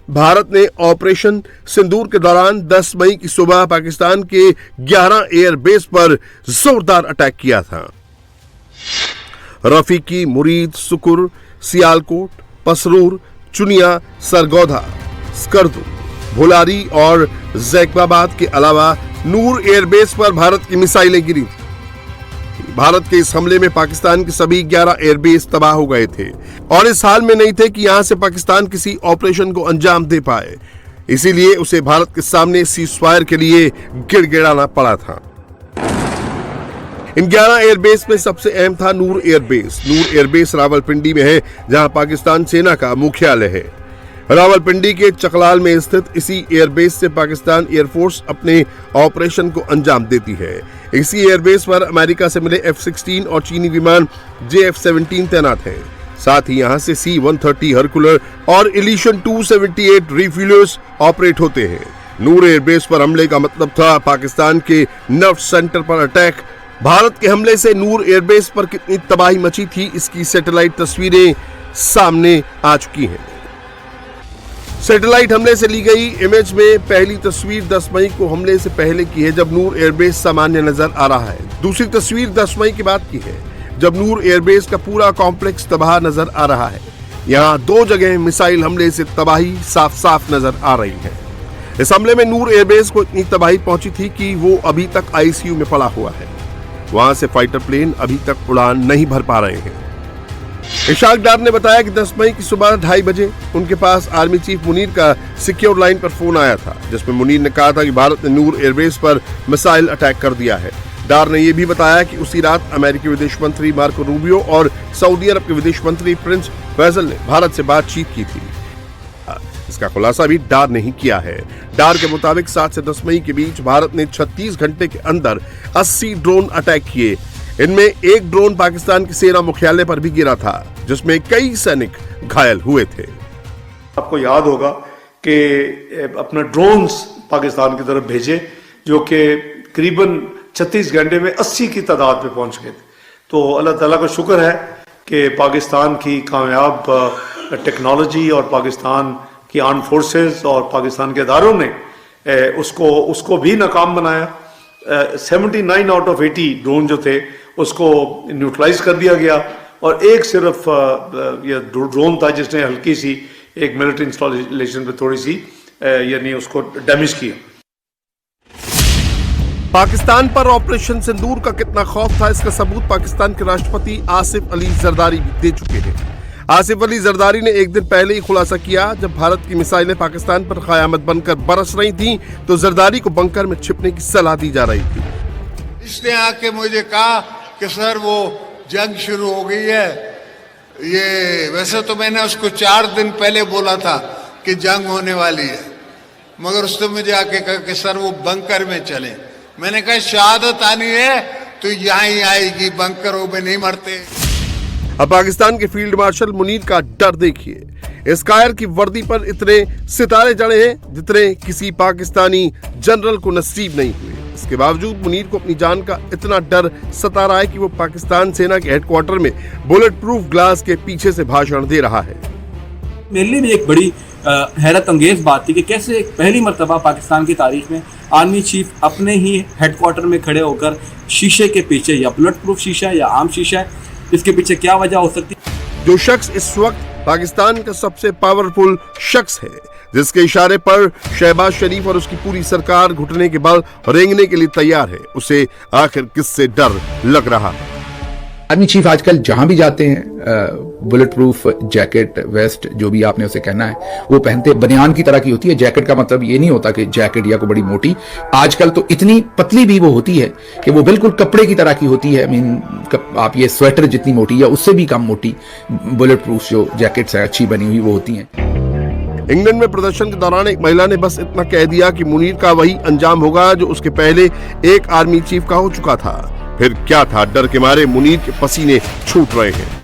भारत ने ऑपरेशन सिंदूर के दौरान 10 मई की सुबह पाकिस्तान के 11 एयरबेस पर जोरदार अटैक किया था। रफीकी, मुरीद, सुकुर, सियालकोट, पसरूर, चुनिया, सरगोधा, स्कर्दू, भोलारी और जैकबाबाद के अलावा नूर एयरबेस पर भारत की मिसाइलें गिरी। भारत के इस हमले में पाकिस्तान के सभी 11 एयरबेस तबाह हो गए थे और इस हाल में नहीं थे कि यहां से पाकिस्तान किसी ऑपरेशन को अंजाम दे पाए। इसीलिए उसे भारत के सामने सीज़फायर के लिए गिड़गिड़ाना पड़ा था। इन 11 एयरबेस में सबसे अहम था नूर एयरबेस। नूर एयरबेस रावलपिंडी में है, जहां पाकिस्तान सेना का मुख्यालय है। रावलपिंडी के चकलाल में स्थित इसी एयरबेस से पाकिस्तान एयरफोर्स अपने ऑपरेशन को अंजाम देती है। इसी एयरबेस पर अमेरिका से मिले F-16 और चीनी विमान JF-17 तैनात हैं। साथ ही यहां से C-130 हरकुलर और इलिशन 278 रिफ्यूलर्स ऑपरेट होते हैं। नूर एयरबेस पर हमले का मतलब था पाकिस्तान के नर्व सेंटर पर अटैक। भारत के हमले से नूर एयरबेस पर कितनी तबाही मची थी, इसकी सैटेलाइट तस्वीरें सामने आ चुकी हैं। सैटेलाइट हमले से ली गई इमेज में पहली तस्वीर 10 मई को हमले से पहले की है, जब नूर एयरबेस सामान्य नजर आ रहा है। दूसरी तस्वीर 10 मई के बाद की है, जब नूर एयरबेस का पूरा कॉम्प्लेक्स तबाह नजर आ रहा है। यहाँ 2 जगह मिसाइल हमले से तबाही साफ साफ नजर आ रही है। इस हमले में नूर एयरबेस को इतनी तबाही पहुंची थी कि वो अभी तक ICU में पड़ा हुआ है। वहां से फाइटर प्लेन अभी तक उड़ान नहीं भर पा रहे हैं। इशाक डार ने बताया कि 10 मई की सुबह 2:30 बजे उनके पास आर्मी चीफ मुनीर का सिक्योर लाइन पर फोन आया था, जिसमें मुनीर ने कहा था कि भारत ने नूर एयरबेस पर मिसाइल अटैक कर दिया है। डार ने यह भी बताया कि उसी रात अमेरिकी विदेश मंत्री मार्को रूबियो और सऊदी अरब के विदेश मंत्री प्रिंस फैसल ने भारत से बातचीत की थी। इसका खुलासा भी डार ने ही किया है। डार के मुताबिक 7 से 10 मई के बीच भारत ने 36 घंटे के अंदर 80 ड्रोन अटैक किए। इनमें एक ड्रोन पाकिस्तान के सेना मुख्यालय पर भी गिरा था, जिसमें कई सैनिक घायल हुए थे। आपको याद होगा कि अपना ड्रोन्स पाकिस्तान की तरफ भेजे, जो कि करीबन 36 घंटे में 80 की तादाद पे पहुंच गए थे। तो अल्लाह ताला का शुक्र है कि पाकिस्तान की कामयाब टेक्नोलॉजी और पाकिस्तान की आर्म फोर्सेस और पाकिस्तान के इदारों ने उसको भी नाकाम बनाया। 79 आउट ऑफ 80 ड्रोन जो थे उसको न्यूट्रलाइज कर दिया गया और एक सिर्फ ये ड्रोन था जिसने हल्की सी एक मिलिट्री इंस्टॉलेशन पे थोड़ी सी यानी उसको डैमेज किया। पाकिस्तान पर ऑपरेशन सिंदूर का कितना खौफ था, इसका सबूत पाकिस्तान के राष्ट्रपति आसिफ अली जरदारी भी दे चुके हैं। आसिफ अली जरदारी ने एक दिन पहले ही खुलासा किया, जब भारत की मिसाइलें पाकिस्तान पर कयामत बनकर बरस रही थीं, तो जरदारी को बंकर में छिपने की सलाह दी जा रही थी। इसने आके मुझे कहा कि सर वो जंग शुरू हो गई है। ये वैसे तो मैंने उसको 4 दिन पहले बोला था कि जंग होने वाली है, मगर उसने मुझे आके कहा कि सर वो बंकर में चले। मैंने कहा शहादत आनी है तो यहाँ ही आएगी, बंकरों में नहीं मरते। अब पाकिस्तान के फील्ड मार्शल मुनीर का डर देखिए। इस कायर की वर्दी पर इतने सितारे जड़े हैं जितने किसी पाकिस्तानी जनरल को नसीब नहीं हुए। इसके बावजूद मुनीर को अपनी जान का इतना डर सता रहा है कि वो पाकिस्तान सेना के हेडक्वार्टर में बुलेट प्रूफ ग्लास के पीछे से भाषण दे रहा है। मेरे लिए भी एक बड़ी हैरत अंगेज बात थी कि कैसे पहली मर्तबा पाकिस्तान की तारीख में आर्मी चीफ अपने ही हेडक्वार्टर में खड़े होकर शीशे के पीछे, या बुलेट प्रूफ शीशा या आम शीशा है, इसके पीछे क्या वजह हो सकती है। जो शख्स इस वक्त पाकिस्तान का सबसे पावरफुल शख्स है, जिसके इशारे पर शहबाज शरीफ और उसकी पूरी सरकार घुटने के बल रेंगने के लिए तैयार है, उसे आखिर किससे डर लग रहा है। आर्मी चीफ आजकल जहां भी जाते हैं बुलेट प्रूफ जैकेट, वेस्ट, जो भी आपने उसे कहना है, वो पहनते। बनियान की तरह की होती है। जैकेट का मतलब ये नहीं होता कि जैकेट या कोई बड़ी मोटी, आजकल तो इतनी पतली भी वो होती है कि वो बिल्कुल कपड़े की तरह की होती है। आप ये स्वेटर जितनी मोटी या उससे भी कम मोटी बुलेट प्रूफ जो जैकेट्स है अच्छी बनी हुई वो होती हैं। इंग्लैंड में प्रदर्शन के दौरान एक महिला ने बस इतना कह दिया कि मुनीर का वही अंजाम होगा जो उसके पहले एक आर्मी चीफ का हो चुका था। फिर क्या था, डर के मारे मुनीर के पसीने छूट रहे हैं।